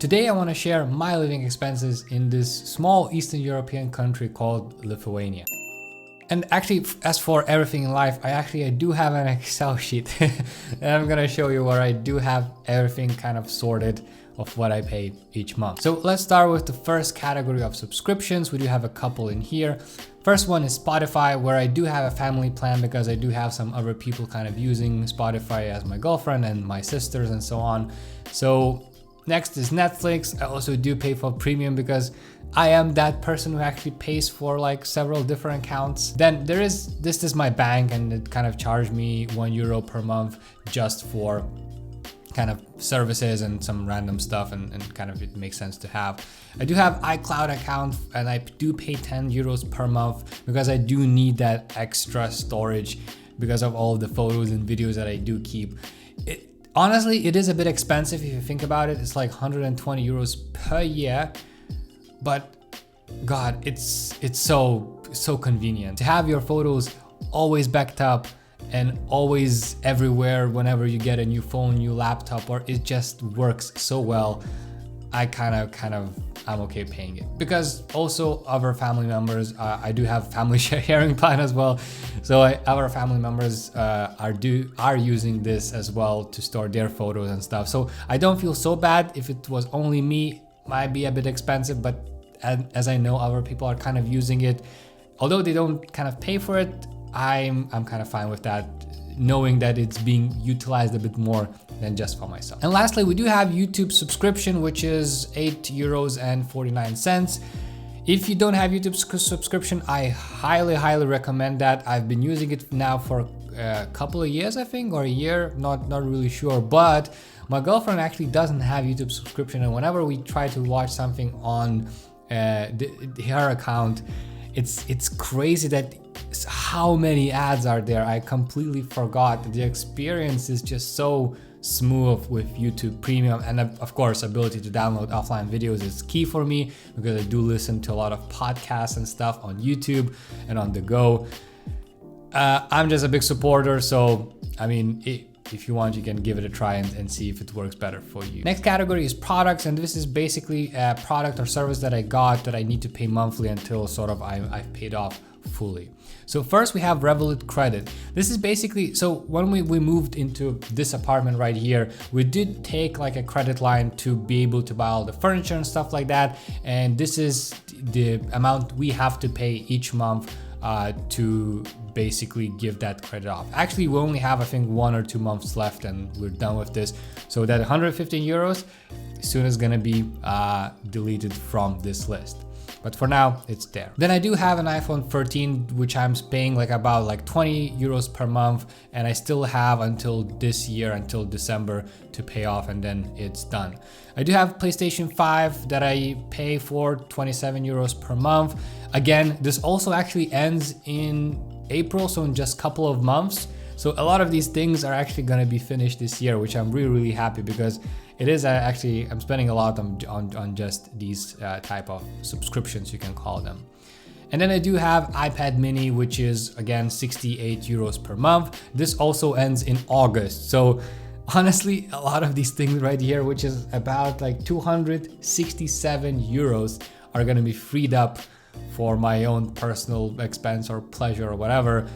Today I want to share my living expenses in this small Eastern European country called Lithuania. And actually, as for everything in life, I do have an Excel sheet and I'm gonna show you where I do have everything kind of sorted of what I pay each month. So let's start with the first category of subscriptions. We do have a couple in here. First one is Spotify, where I do have a family plan because I do have some other people kind of using Spotify as my girlfriend and my sisters and so on. So next is Netflix. I also do pay for premium because I am that person who actually pays for like several different accounts. Then this is my bank, and it kind of charged me €1 per month just for kind of services and some random stuff, and kind of it makes sense to have. I do have iCloud account and I do pay €10 per month because I do need that extra storage because of all the photos and videos that I do keep. Honestly, it is a bit expensive if you think about it. It's like €120 per year, but God, it's so convenient to have your photos always backed up and always everywhere whenever you get a new phone, new laptop, or it just works so well. I'm okay paying it because also other family members, I do have family sharing plan as well. So other family members are using this as well to store their photos and stuff. So I don't feel so bad. If it was only me, might be a bit expensive, but as I know other people are kind of using it, although they don't kind of pay for it, I'm kind of fine with that, knowing that it's being utilized a bit more than just for myself. And lastly, we do have YouTube subscription, which is €8.49. If you don't have YouTube subscription, I highly recommend that. I've been using it now for a couple of years, I think, or a year, not really sure, but my girlfriend actually doesn't have YouTube subscription, and whenever we try to watch something on her account, it's crazy that how many ads are there. I completely forgot that the experience is just so smooth with YouTube Premium, and of course ability to download offline videos is key for me because I do listen to a lot of podcasts and stuff on YouTube and on the go. I'm just a big supporter, so I mean, if you want, you can give it a try and see if it works better for you. Next category is products, and this is basically a product or service that I got that I need to pay monthly until sort of I've paid off fully. So first we have Revolut Credit. This is basically, so when we moved into this apartment right here, we did take like a credit line to be able to buy all the furniture and stuff like that. And this is the amount we have to pay each month to basically give that credit off. Actually, we only have, I think, 1 or 2 months left and we're done with this. So that €115 soon is gonna be deleted from this list. But for now, it's there. Then I do have an iPhone 13, which I'm paying like about like €20 per month, and I still have until this year, until December, to pay off, and then it's done. I do have PlayStation 5 that I pay for €27 per month. Again, this also actually ends in April, so in just a couple of months. So a lot of these things are actually gonna be finished this year, which I'm really happy because it is actually, I'm spending a lot on just these type of subscriptions, you can call them. And then I do have iPad mini, which is again €68 per month. This also ends in August. So honestly, a lot of these things right here, which is about like €267 are gonna be freed up for my own personal expense or pleasure or whatever,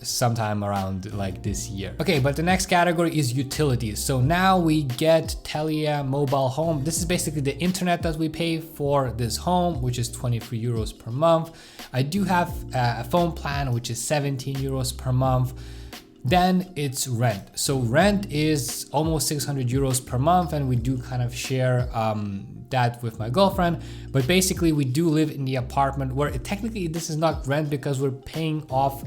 sometime around like this year. Okay, but the next category is utilities. So now we get Telia Mobile Home. This is basically the internet that we pay for this home, which is €23 per month. I do have a phone plan, which is €17 per month. Then it's rent. So rent is almost €600 per month, and we do kind of share that with my girlfriend. But basically we do live in the apartment where technically this is not rent because we're paying off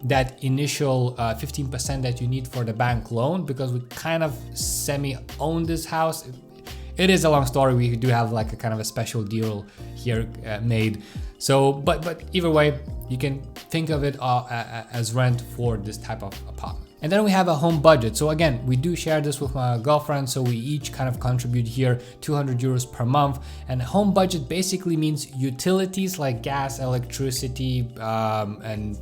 that initial 15% that you need for the bank loan, because we kind of semi-own this house. It is a long story. We do have like a kind of a special deal here made. So, but either way, you can think of it as rent for this type of apartment. And then we have a home budget. So again, we do share this with my girlfriend. So we each kind of contribute here €200 per month. And home budget basically means utilities like gas, electricity, and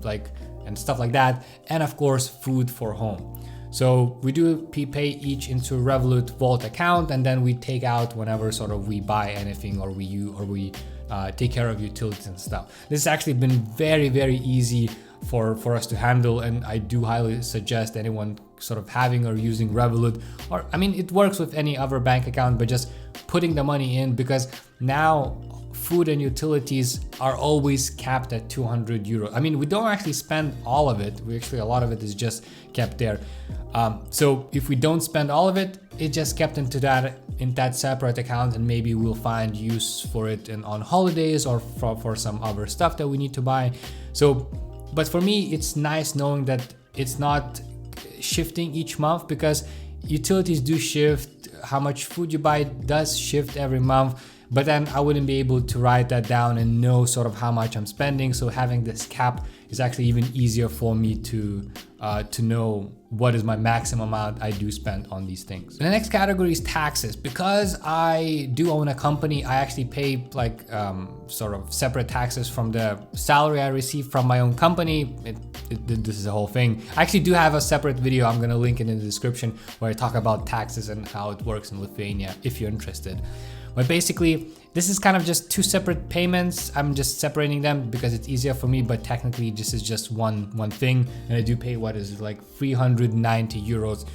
stuff like that. And of course, food for home. So we do pay each into Revolut Vault account, and then we take out whenever sort of we buy anything or we take care of utilities and stuff. This has actually been very easy for us to handle, and I do highly suggest anyone sort of having or using Revolut, or I mean it works with any other bank account, but just putting the money in, because now food and utilities are always capped at 200 euros. I mean, we don't actually spend all of it. A lot of it is just kept there. So if we don't spend all of it, it just kept in that separate account, and maybe we'll find use for it on holidays or for some other stuff that we need to buy. So, but for me, it's nice knowing that it's not shifting each month, because utilities do shift, how much food you buy does shift every month, but then I wouldn't be able to write that down and know sort of how much I'm spending. So having this cap is actually even easier for me to know what is my maximum amount I do spend on these things. And the next category is taxes. Because I do own a company, I actually pay like sort of separate taxes from the salary I receive from my own company. This is a whole thing. I actually do have a separate video, I'm gonna link it in the description, where I talk about taxes and how it works in Lithuania if you're interested. But basically, this is kind of just two separate payments. I'm just separating them because it's easier for me, but technically this is just one thing, and I do pay what is like 390 euros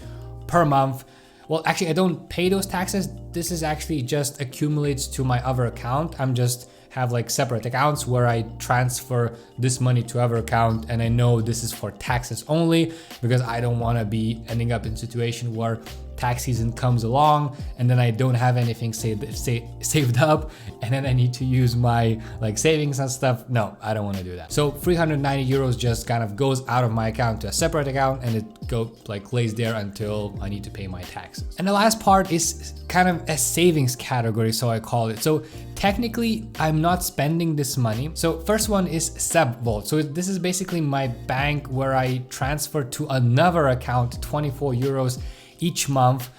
per month. Well, actually I don't pay those taxes. This is actually just accumulates to my other account. I'm just have like separate accounts where I transfer this money to other account, and I know this is for taxes only, because I don't want to be ending up in a situation where tax season comes along and then I don't have anything saved up, and then I need to use my like savings and stuff. No, I don't want to do that. So 390 euros just kind of goes out of my account to a separate account, and it lays there until I need to pay my taxes. And the last part is kind of a savings category, so I call it. So technically I'm not spending this money. So first one is SEB Vault. So this is basically my bank where I transfer to another account 24 euros each month,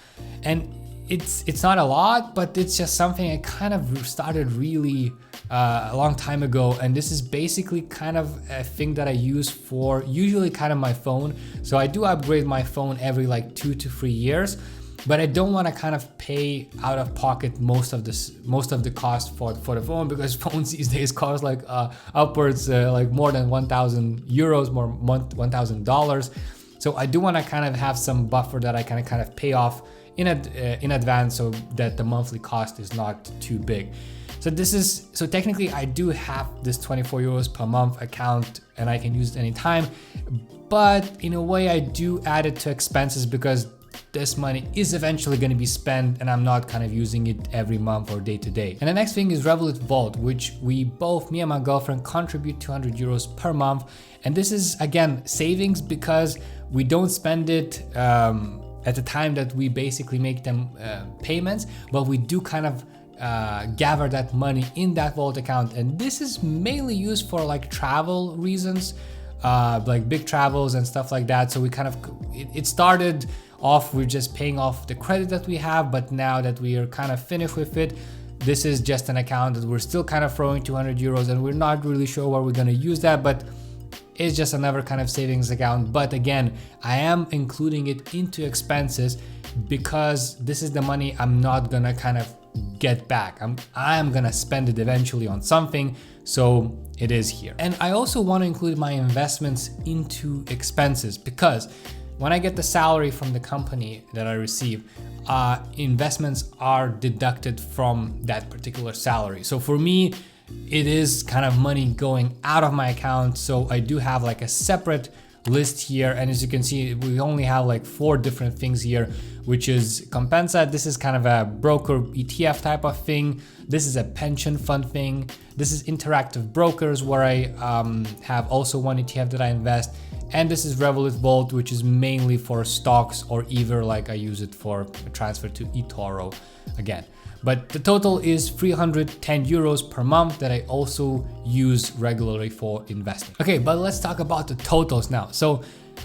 and it's not a lot, but it's just something I kind of started really a long time ago, and this is basically kind of a thing that I use for usually kind of my phone. So I do upgrade my phone every like 2 to 3 years, but I don't want to kind of pay out of pocket most of the cost for the phone, because phones these days cost like upwards like more than 1,000 euros, more $1,000. So I do want to kind of have some buffer that I can kind of pay off in advance, so that the monthly cost is not too big. So technically I do have this 24 euros per month account, and I can use it anytime, but in a way I do add it to expenses, because this money is eventually going to be spent, and I'm not kind of using it every month or day to day. And the next thing is Revolut Vault, which me and my girlfriend contribute 200 euros per month. And this is again savings, because we don't spend it at the time that we basically make them payments, but we do kind of gather that money in that Vault account. And this is mainly used for like travel reasons, like big travels and stuff like that. So we kind of, it started off, we're just paying off the credit that we have, but now that we are kind of finished with it, this is just an account that we're still kind of throwing 200 euros, and we're not really sure where we're going to use that, but it's just another kind of savings account. But again, I am including it into expenses, because this is the money I'm not gonna kind of get back. I'm gonna spend it eventually on something, so it is here. And I also want to include my investments into expenses, because when I get the salary from the company that I receive, investments are deducted from that particular salary. So for me, it is kind of money going out of my account. So I do have like a separate list here, and as you can see, we only have like 4 different things here, which is Compensa. This is kind of a broker ETF type of thing. This is a pension fund thing. This is Interactive Brokers, where I have also one ETF that I invest. And this is Revolut Vault, which is mainly for stocks, or either like I use it for a transfer to eToro again. But the total is 310 euros per month that I also use regularly for investing. Okay, but let's talk about the totals now. So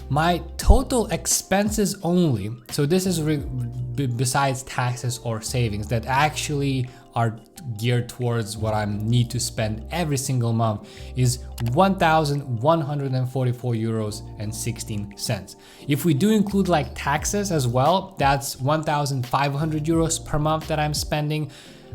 My total expenses only, so this is besides taxes or savings that actually are geared towards what I need to spend every single month, is 1,144 euros and 16 cents. If we do include like taxes as well, that's 1,500 euros per month that I'm spending.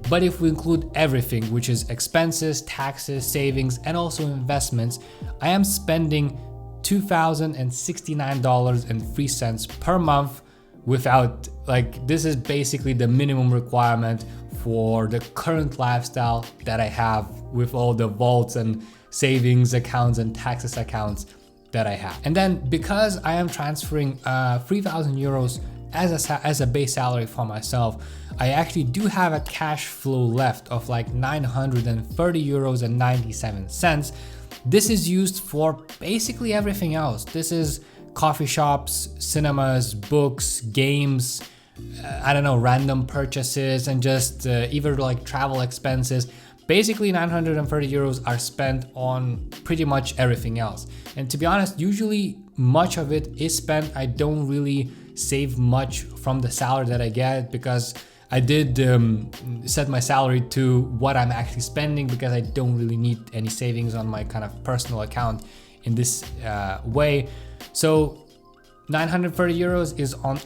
But if we include everything, which is expenses, taxes, savings, and also investments, I am spending $2,069.03 per month without, like, this is basically the minimum requirement for the current lifestyle that I have with all the vaults and savings accounts and taxes accounts that I have. And then because I am transferring 3,000 euros as a base salary for myself, I actually do have a cash flow left of like 930 euros and 97 cents. This is used for basically everything else. This is coffee shops, cinemas, books, games, I don't know, random purchases, and just either like travel expenses. Basically 930 euros are spent on pretty much everything else. And to be honest, usually much of it is spent. I don't really save much from the salary that I get, because I did set my salary to what I'm actually spending, because I don't really need any savings on my kind of personal account in this way. So 930 euros is on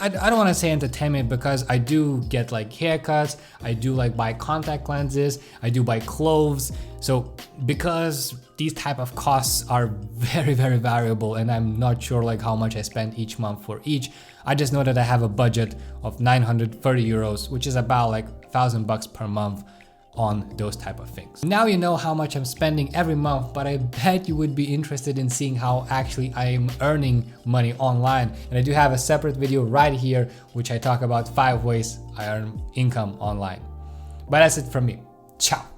I don't want to say entertainment, because I do get like haircuts, I do like buy contact lenses, I do buy clothes. So because these type of costs are very, very variable, and I'm not sure like how much I spend each month for each, I just know that I have a budget of 930 euros, which is about like $1,000 per month on those type of things. Now you know how much I'm spending every month, but I bet you would be interested in seeing how actually I am earning money online. And I do have a separate video right here, which I talk about 5 ways I earn income online. But that's it from me. Ciao.